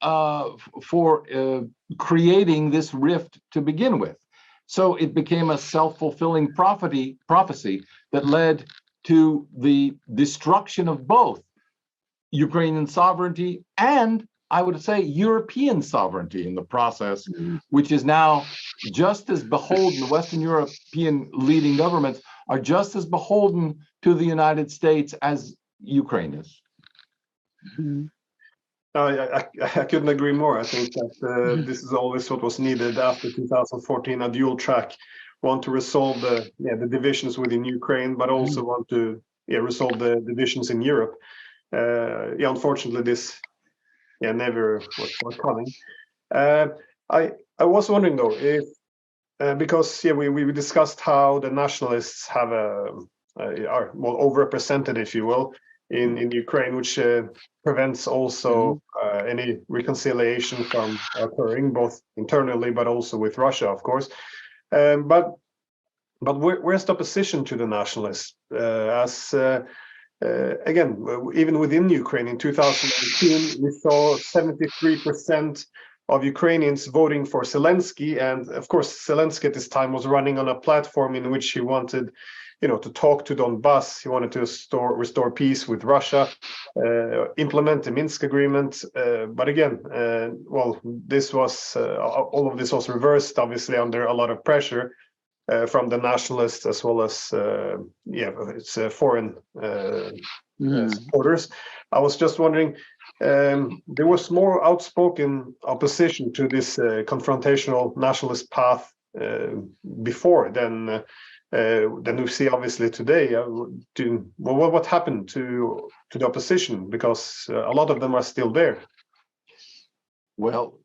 creating this rift to begin with. So it became a self-fulfilling prophecy that led to the destruction of both Ukrainian sovereignty and, I would say, European sovereignty in the process, which is now just as beholden. The Western European leading governments are just as beholden to the United States as Ukraine is. I couldn't agree more. I think that this is always what was needed after 2014, a dual track, want to resolve the divisions within Ukraine, but also want to resolve the divisions in Europe. Unfortunately, this never was forthcoming. I was wondering though, if because we discussed how the nationalists are more overrepresented, if you will, in Ukraine, which prevents also any reconciliation from occurring, both internally but also with Russia, of course. But where's the opposition to the nationalists? Again, even within Ukraine in 2018, we saw 73% of Ukrainians voting for Zelensky, and of course, Zelensky at this time was running on a platform in which he wanted, to talk to Donbass. He wanted to restore peace with Russia, implement the Minsk agreement. But again, this was all of this was reversed, obviously, under a lot of pressure from the nationalists as well as its foreign supporters. I was just wondering, there was more outspoken opposition to this confrontational nationalist path before than we see obviously today. What happened to the opposition? Because a lot of them are still there. Well,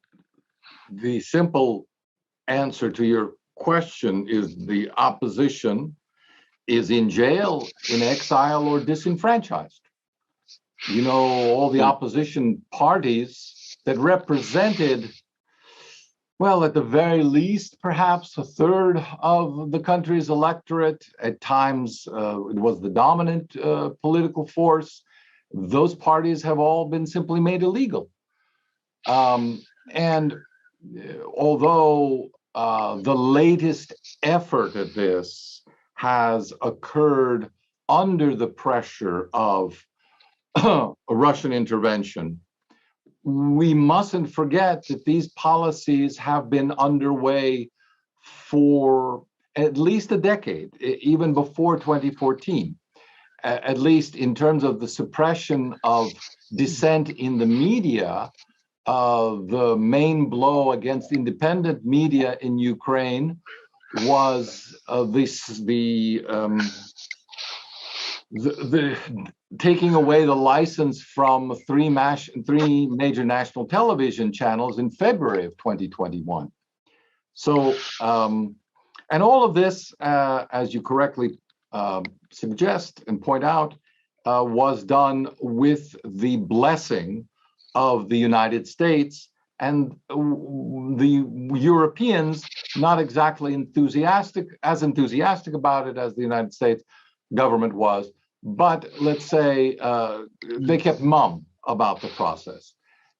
the simple answer to your question is the opposition is in jail, in exile, or disenfranchised. All the opposition parties that represented, well, at the very least, perhaps a third of the country's electorate. At times, it was the dominant political force. Those parties have all been simply made illegal. And although the latest effort at this has occurred under the pressure of a Russian intervention. We mustn't forget that these policies have been underway for at least a decade, even before 2014, at least in terms of the suppression of dissent in the media. The main blow against independent media in Ukraine was the taking away the license from three major national television channels in February of 2021. So, and all of this, as you correctly suggest and point out, was done with the blessing of the United States and the Europeans, not exactly as enthusiastic about it as the United States government was, but let's say they kept mum about the process.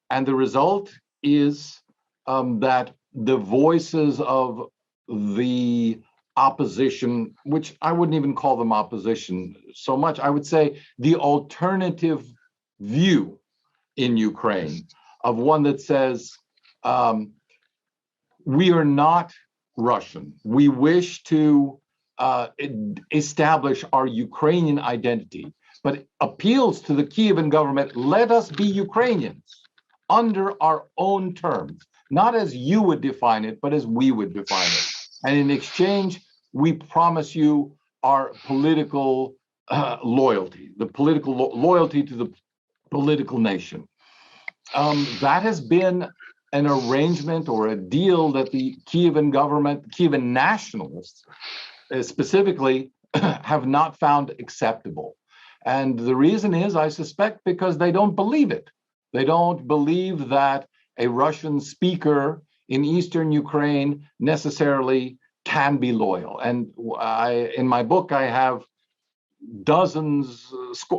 And the result is that the voices of the opposition, which I wouldn't even call them opposition so much, I would say the alternative view in Ukraine, of one that says, we are not Russian. We wish to establish our Ukrainian identity, but appeals to the Kievan government, let us be Ukrainians under our own terms, not as you would define it, but as we would define it. And in exchange, we promise you our political loyalty, the political loyalty to the political nation. That has been an arrangement or a deal that the Kievan government, Kievan nationalists specifically, have not found acceptable. And the reason is, I suspect, because they don't believe it. They don't believe that a Russian speaker in Eastern Ukraine necessarily can be loyal. And in my book, I have dozens,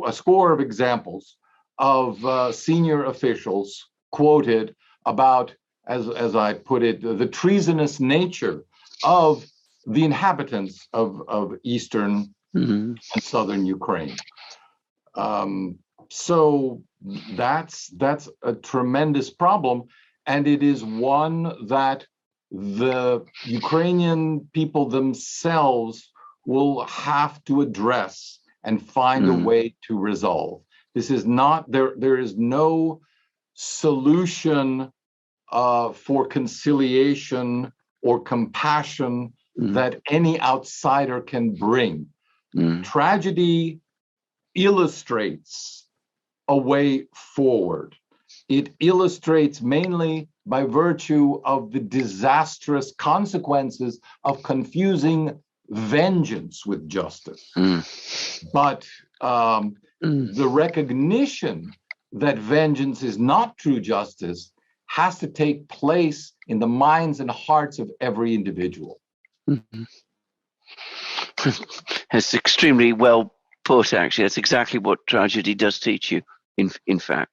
a score of examples of senior officials quoted about, as I put it, the treasonous nature of the inhabitants of Eastern and Southern Ukraine. So that's a tremendous problem, and it is one that the Ukrainian people themselves will have to address and find a way to resolve. This is not, there is no solution for conciliation or compassion that any outsider can bring. Tragedy illustrates a way forward. It illustrates mainly by virtue of the disastrous consequences of confusing vengeance with justice. But the recognition that vengeance is not true justice has to take place in the minds and hearts of every individual. It's extremely well put, actually. That's exactly what tragedy does teach you, in fact.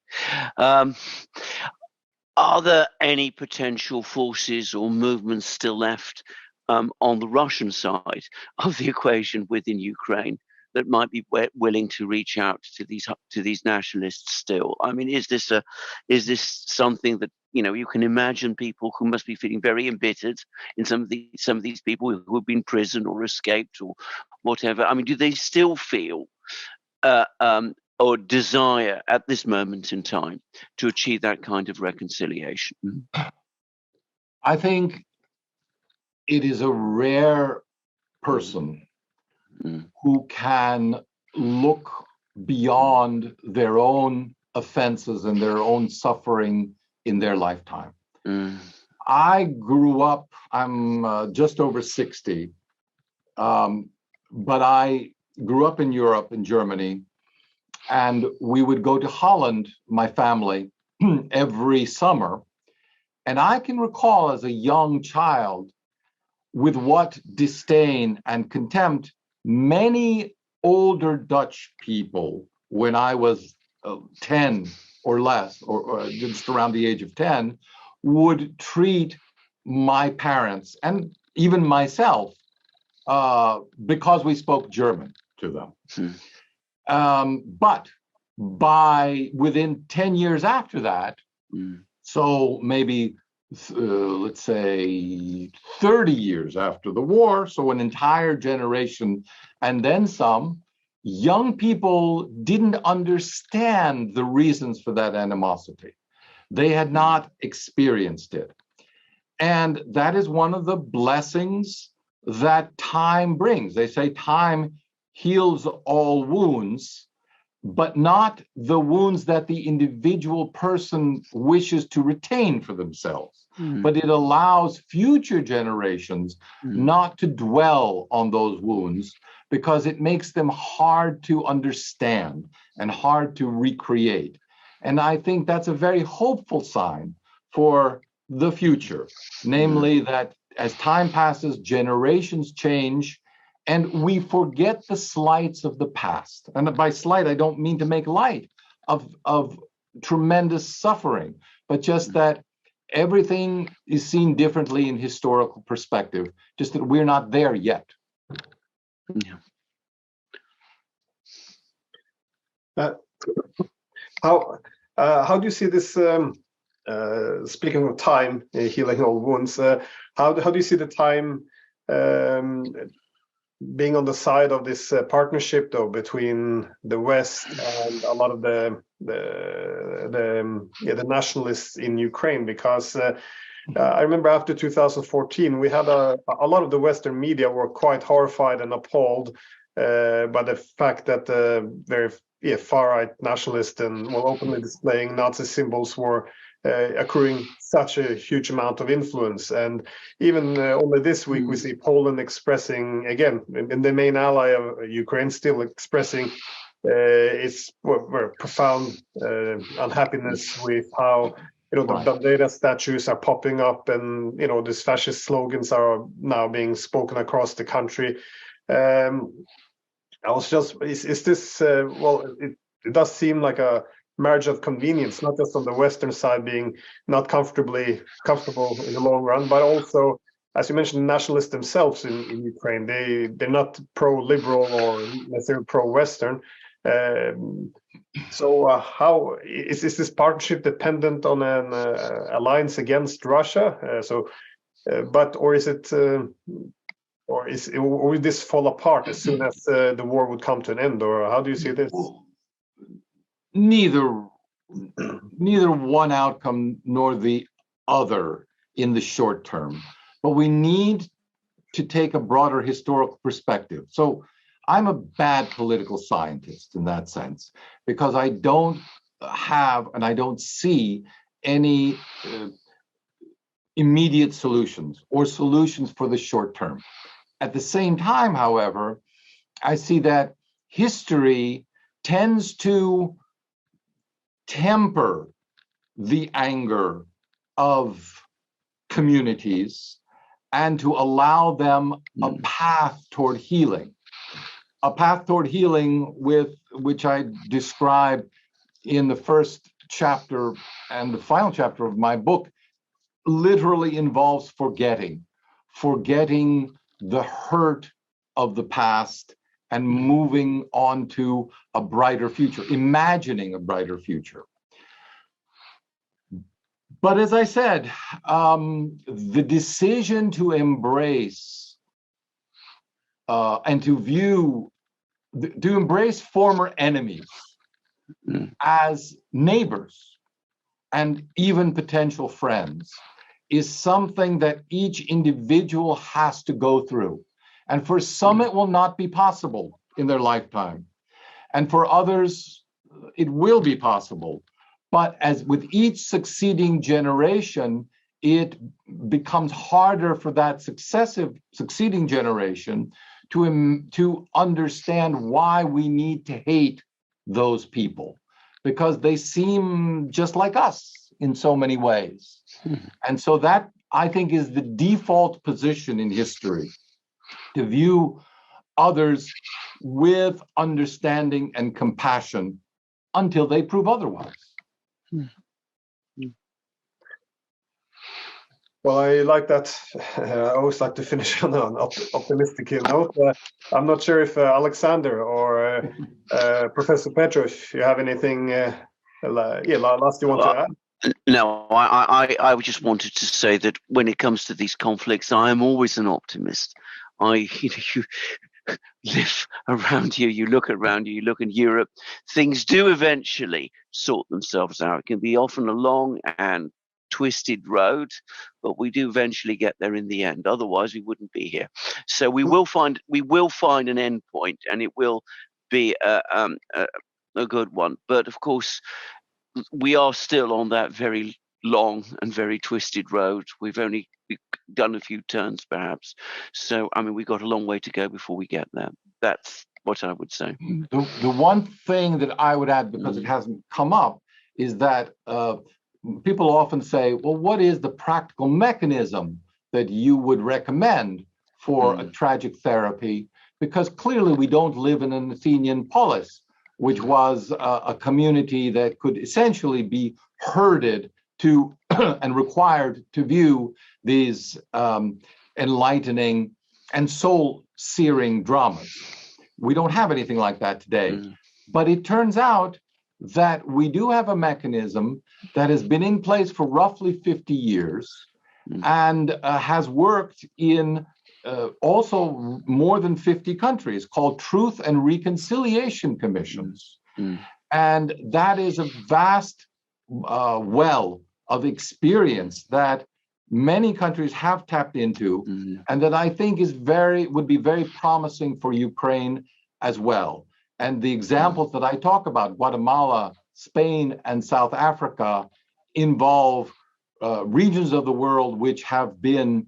Are there any potential forces or movements still left on the Russian side of the equation within Ukraine that might be willing to reach out to these nationalists still? I mean, is this something that, you know, you can imagine people who must be feeling very embittered in some of these people who have been in prison or escaped or whatever? I mean, do they still feel or desire at this moment in time to achieve that kind of reconciliation? I think it is a rare person who can look beyond their own offenses and their own suffering in their lifetime. I grew up, I'm just over 60, but I grew up in Europe, in Germany, and we would go to Holland, my family, every summer. And I can recall as a young child with what disdain and contempt many older Dutch people, when I was 10 or less, or just around the age of 10, would treat my parents and even myself because we spoke German to them. But by within 10 years after that, so maybe let's say 30 years after the war, so an entire generation and then some, young people didn't understand the reasons for that animosity. They had not experienced it. And that is one of the blessings that time brings. They say time heals all wounds, but not the wounds that the individual person wishes to retain for themselves. But it allows future generations not to dwell on those wounds because it makes them hard to understand and hard to recreate. And I think that's a very hopeful sign for the future, namely that as time passes, generations change, and we forget the slights of the past. And by slight, I don't mean to make light of tremendous suffering, but just that everything is seen differently in historical perspective, just that we're not there yet. Yeah. How do you see this? Speaking of time, healing all wounds. How do you see the time being on the side of this partnership, though, between the West and a lot of the nationalists in Ukraine? Because I remember after 2014, we had a lot of the Western media were quite horrified and appalled by the fact that very far-right nationalists and openly displaying Nazi symbols were accruing such a huge amount of influence. And even only this week, we see Poland expressing, again, in the main ally of Ukraine, still expressing its very profound unhappiness with how the Bandera statues are popping up, and these fascist slogans are now being spoken across the country. I was just, is this it does seem like a marriage of convenience, not just on the Western side being not comfortable in the long run, but also, as you mentioned, nationalists themselves in Ukraine. They're not pro-liberal or necessarily pro-Western. So how is this partnership dependent on an alliance against Russia? Or will this fall apart as soon as the war would come to an end? Or how do you see this? Neither one outcome nor the other in the short term, but we need to take a broader historical perspective. So I'm a bad political scientist in that sense, because I don't have and I don't see any immediate solutions or solutions for the short term. At the same time, however, I see that history tends to temper the anger of communities and to allow them a path toward healing. A path toward healing which I describe in the first chapter and the final chapter of my book literally involves forgetting the hurt of the past and moving on to a brighter future, imagining a brighter future. But as I said, the decision to embrace and to embrace former enemies as neighbors and even potential friends is something that each individual has to go through. And for some, it will not be possible in their lifetime. And for others, it will be possible. But as with each succeeding generation, it becomes harder for that succeeding generation to understand why we need to hate those people, because they seem just like us in so many ways. And so that, I think, is the default position in history, to view others with understanding and compassion until they prove otherwise. Well, I like that. I always like to finish on an optimistic note. I'm not sure if Alexander or Professor Petro, if you have anything last you want to add. No, I just wanted to say that when it comes to these conflicts, I am always an optimist. You live around here, you look around you, you look in Europe, things do eventually sort themselves out. It can be often a long and twisted road, but we do eventually get there in the end. Otherwise, we wouldn't be here. So we will find an end point, and it will be a good one. But of course, we are still on that very long and very twisted road. We've only done a few turns, perhaps. So, I mean, we've got a long way to go before we get there. That's what I would say. The one thing that I would add, because it hasn't come up, is that people often say, well, what is the practical mechanism that you would recommend for a tragic therapy? Because clearly we don't live in an Athenian polis, which was a community that could essentially be herded to and required to view these enlightening and soul-searing dramas. We don't have anything like that today. But it turns out that we do have a mechanism that has been in place for roughly 50 years and has worked in also more than 50 countries, called Truth and Reconciliation Commissions. And that is a vast well of experience that many countries have tapped into, and that I think would be very promising for Ukraine as well. And the examples that I talk about, Guatemala, Spain, and South Africa, involve regions of the world which have been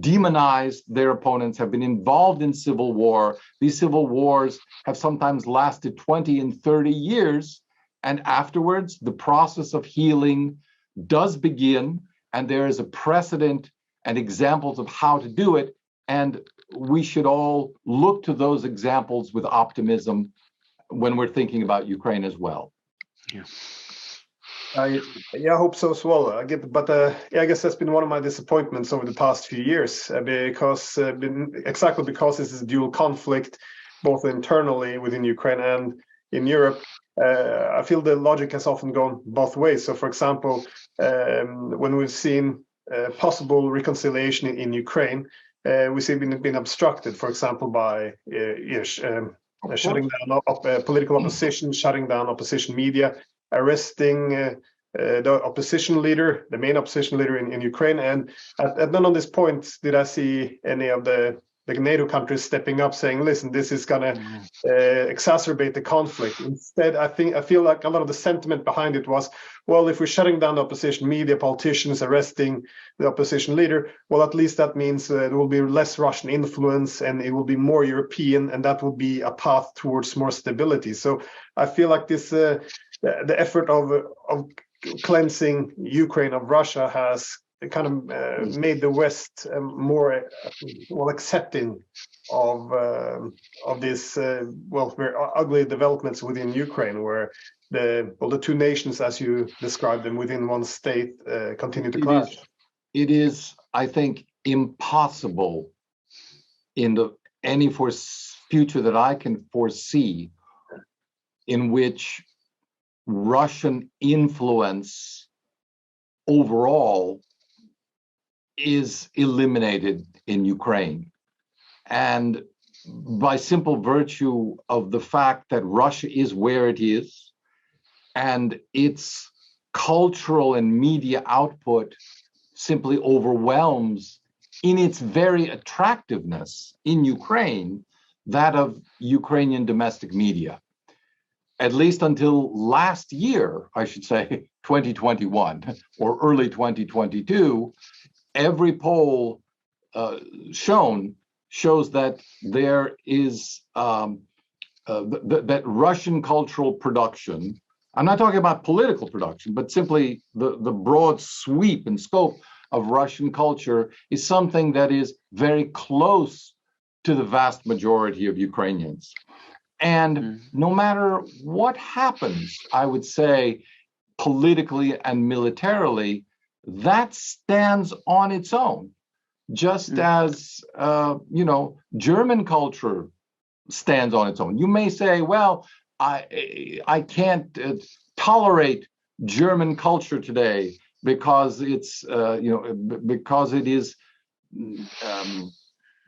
demonized. Their opponents have been involved in civil war. These civil wars have sometimes lasted 20 and 30 years. And afterwards, the process of healing does begin, and there is a precedent and examples of how to do it. And we should all look to those examples with optimism when we're thinking about Ukraine as well. Yeah. I hope so as well. I guess that's been one of my disappointments over the past few years, because this is a dual conflict, both internally within Ukraine and in Europe. I feel the logic has often gone both ways. So, for example, when we've seen possible reconciliation in Ukraine, we see been obstructed, for example, by shutting down political opposition, shutting down opposition media, arresting the opposition leader, the main opposition leader in Ukraine. And at none of this point did I see any of the NATO countries stepping up saying, listen, this is going to exacerbate the conflict. Instead, I feel like a lot of the sentiment behind it was, well, if we're shutting down the opposition media, politicians, arresting the opposition leader, well, at least that means there will be less Russian influence and it will be more European, and that will be a path towards more stability. So I feel like this, the effort of cleansing Ukraine of Russia has kind of made the West more accepting of these very ugly developments within Ukraine, where the two nations, as you described them, within one state continue to clash. It is, I think, impossible in any future that I can foresee in which Russian influence overall is eliminated in Ukraine. And by simple virtue of the fact that Russia is where it is, and its cultural and media output simply overwhelms in its very attractiveness in Ukraine that of Ukrainian domestic media. At least until last year, I should say 2021 or early 2022, every poll shows that there is that Russian cultural production, I'm not talking about political production, but simply the broad sweep and scope of Russian culture is something that is very close to the vast majority of Ukrainians. And no matter what happens, I would say, politically and militarily, that stands on its own, just as German culture stands on its own. You may say, well, I can't tolerate German culture today because it's because it is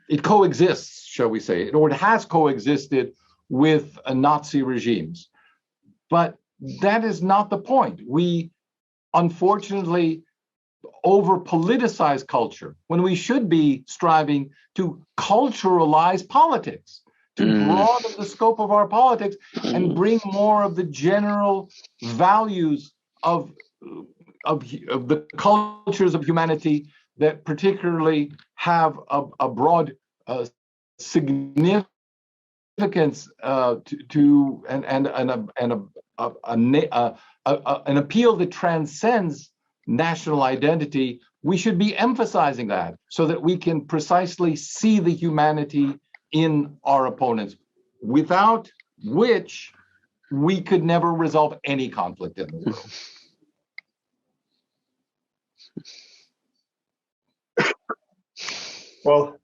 it coexists, shall we say, or it has coexisted with Nazi regimes. But that is not the point. We unfortunately over politicize culture when we should be striving to culturalize politics, to broaden the scope of our politics and bring more of the general values of the cultures of humanity that particularly have a broad significance to an appeal that transcends national identity. We should be emphasizing that so that we can precisely see the humanity in our opponents, without which we could never resolve any conflict in the world. Well,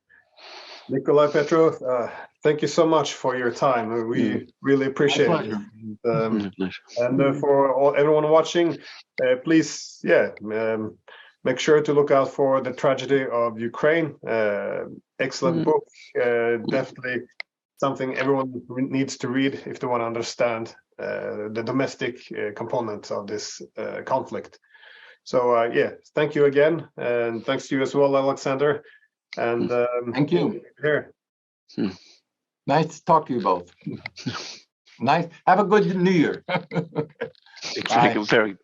Nicolai, Petro, thank you so much for your time. We really appreciate it. And for everyone watching, please, make sure to look out for The Tragedy of Ukraine. Excellent book. Definitely something everyone needs to read if they want to understand the domestic components of this conflict. So, thank you again. And thanks to you as well, Alexander. And thank you. Here. Nice to talk to you both. Nice. Have a good New Year. Very